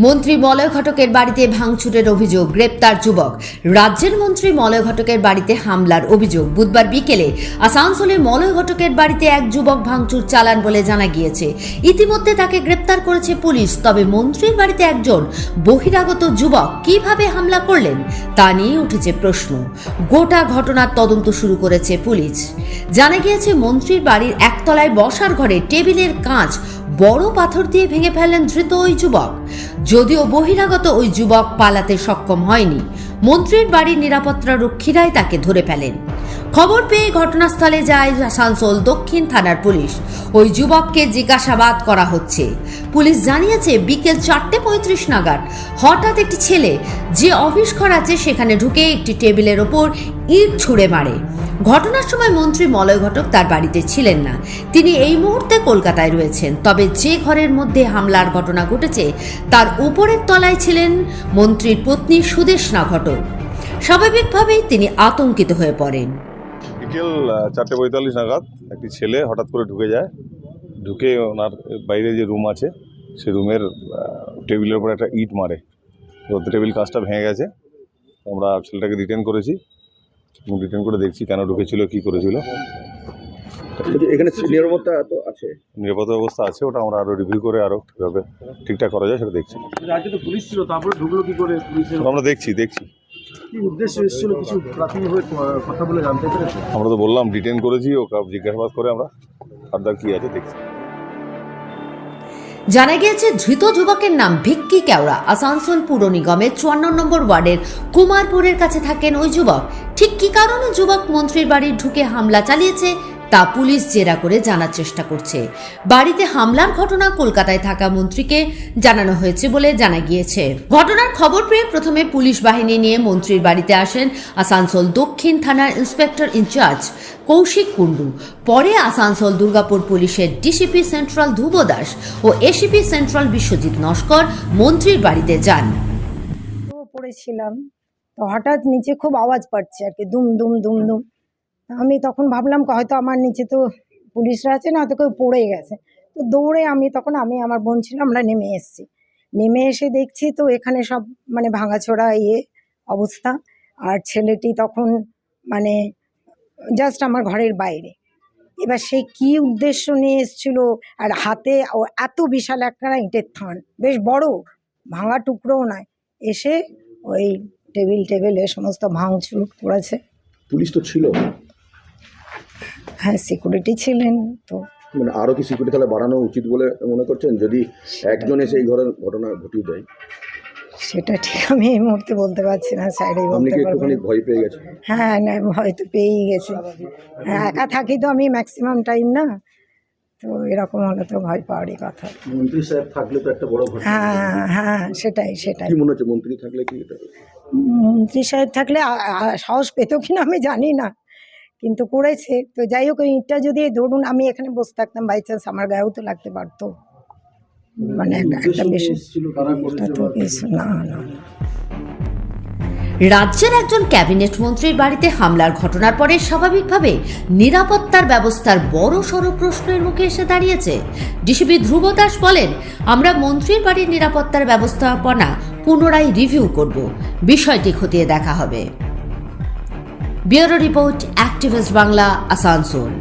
মন্ত্রী মলয় ঘটকের বাড়িতে ভাঙচুরের অভিযোগ, গ্রেপ্তার যুবক। রাজ্যের মন্ত্রী মলয় ঘটকের বাড়িতে হামলার অভিযোগ। বুধবার বিকেলে আসানসোলে মলয় ঘটকের বাড়িতে এক যুবক ভাঙচুর চালান বলে জানা গিয়েছে। ইতিমধ্যে তাকে গ্রেপ্তার করেছে পুলিশ। তবে মন্ত্রীর বাড়িতে একজন বহিরাগত যুবক কিভাবে হামলা করলেন তা নিয়ে উঠেছে প্রশ্ন। গোটা ঘটনার তদন্ত শুরু করেছে পুলিশ। জানা গিয়েছে মন্ত্রীর বাড়ির একতলায় বসার ঘরে টেবিলের কাঁচ বড় পাথর দিয়ে ভেঙে ফেলেন ধৃত ওই যুবক। যদিও বহিরাগত ওই যুবক পালাতে সক্ষম হয়নি, মন্ত্রীর বাড়ির নিরাপত্তা রক্ষীরাই তাকে ধরে ফেলেন। খবর পেয়ে ঘটনাস্থলে যায় আসানসোল দক্ষিণ থানার পুলিশ। ওই যুবককে জিজ্ঞাসাবাদ করা হচ্ছে। পুলিশ জানিয়েছে বিকেল 4:35 নাগাদ হঠাৎ একটি ছেলে যে অফিস ঘর আছে সেখানে ঢুকে একটি টেবিলের ওপর ইট ছুঁড়ে মারে। ঘটনার সময় মন্ত্রী মলয় ঘটক তার বাড়িতে ছিলেন না। তিনি এই মুহূর্তে কলকাতায় রয়েছেন। তবে যে ঘরের মধ্যে হামলার ঘটনা ঘটেছে তার উপরের তলায় ছিলেন মন্ত্রীর পত্নী সুদেষ্ণা ঘটক। স্বাভাবিকভাবেই তিনি আতঙ্কিত হয়ে পড়েন। বিকেল 4:45 নাগাদ একটি ছেলে হঠাৎ করে ঢুকে ওনার বাইরে যে রুম আছে সেই রুমের টেবিলের উপর একটা ইট মারে। তো টেবিল কাজটা ভেঙে গেছে। আমরা ছেলেটাকে ডিটেন করেছি এবং ডিটেন করে দেখছি কেন ঢুকেছিল, কি করেছিল। এখানে নিরাপত্তা তো আছে, নিরাপত্তা ব্যবস্থা আছে, ওটা আমরা আরও রিভিউ করে আরও কীভাবে ঠিকঠাক করা যায় সেটা দেখছি। আজকে তো পুলিশ ছিল, তারপরে ঢুকলো কি করে পুলিশের? আমরা দেখছি কি উদ্দেশ্য এসেছিল কিছু প্রাথমিকভাবে কথা বলে জানতে পেরেছে? আমরা তো বললাম ডিটেন করেছি, ওকে জিজ্ঞাসাবাদ করে আমরা ফার্দার কী আছে দেখছি। জানা গিয়েছে ধৃত যুবকের নাম ভিক্কি কেওড়া। আসানসোল পুর নিগমের 54 নম্বর ওয়ার্ডের কুমারপুরের কাছে থাকেন ওই যুবক। ঠিক কী কারণে যুবক মন্ত্রীর বাড়ি ঢুকে হামলা চালিয়েছে তা পুলিশ জেরা করে জানার চেষ্টা করছে। বাড়িতে হামলার ঘটনা কলকাতায় থাকা মন্ত্রীকে জানানো হয়েছে বলে জানা গিয়েছে। ঘটনার খবর পেয়ে প্রথমে পুলিশ বাহিনী নিয়ে মন্ত্রীর বাড়িতে আসেন আসানসোল দক্ষিণ থানার ইন্সপেক্টর ইনচার্জ কৌশিক কুণ্ডু। পরে আসানসোল দুর্গাপুর পুলিশের ডিসিপি সেন্ট্রাল ধ্রুব দাস ও এসিপি সেন্ট্রাল বিশ্বজিৎ নস্কর মন্ত্রীর বাড়িতে যান। পড়েছিলাম তো হঠাৎ নিচে খুব আওয়াজ পাচ্ছে আর কি, দুম দুম দুম দুম। আমি তখন ভাবলাম হয়তো আমার নিচে তো পুলিশরা আছে, না হয়তো কেউ পড়ে গেছে। তো দৌড়ে আমি আমার বোন ছিল, আমরা নেমে এসেছি। নেমে এসে দেখছি তো এখানে সব ভাঙাচোরা অবস্থা। আর ছেলেটি তখন জাস্ট আমার ঘরের বাইরে। এবার সে কি উদ্দেশ্য নিয়ে এসেছিল, আর হাতে এত বিশাল একটা ইটের থান, বেশ বড়, ভাঙা টুকরোও নয়, এসে ওই টেবিলে সমস্ত ভাঙচুর করেছে। পুলিশ তো ছিল? হ্যাঁ, সিকিউরিটি ছিলেন। তো আরো কি সিকিউরিটি তাহলে বাড়ানো উচিত বলে মনে করছেন, যদি একজন এসে এই ঘরের ঘটনা ঘটিয়ে দেয়? সেটা ঠিক আমি এই মুহূর্তে বলতে পারছি না, সাইডে আপনি কি একটুখানি ভয় পেয়ে গেছেন? হ্যাঁ, না ভয় তো পেয়েই গেছি। হ্যাঁ, একা থাকি তো আমি ম্যাক্সিমাম টাইম, না তো এরকম হলে তো ভয় পাওয়ারই কথা। মন্ত্রী সাহেব থাকলে তো একটা বড় ঘটনা। হ্যাঁ, সেটাই। কি মনে হচ্ছে মন্ত্রী থাকলে কি এটা? মন্ত্রী সাহেব থাকলে সাহস পেত কিনা আমি জানি না, কিন্তু করেছে। তো যাই হোক, ইটটা যদি ধরুন আমি এখানে বসে থাকতাম, বাই চান্স আমার গায়েও তো লাগতে পারতো। একটা বেশি না। রাজ্যের একজন ক্যাবিনেট মন্ত্রীর বাড়িতে হামলার ঘটনার পরে স্বাভাবিকভাবে নিরাপত্তার ব্যবস্থার বড় সড় প্রশ্নের মুখে এসে দাঁড়িয়েছে। ডিসিপি ধ্রুব দাস বলেন, আমরা মন্ত্রীর বাড়ির নিরাপত্তার ব্যবস্থাপনা পুনরায় রিভিউ করব, বিষয়টি খতিয়ে দেখা হবে। Bureau report, activist Bangla, Asansol.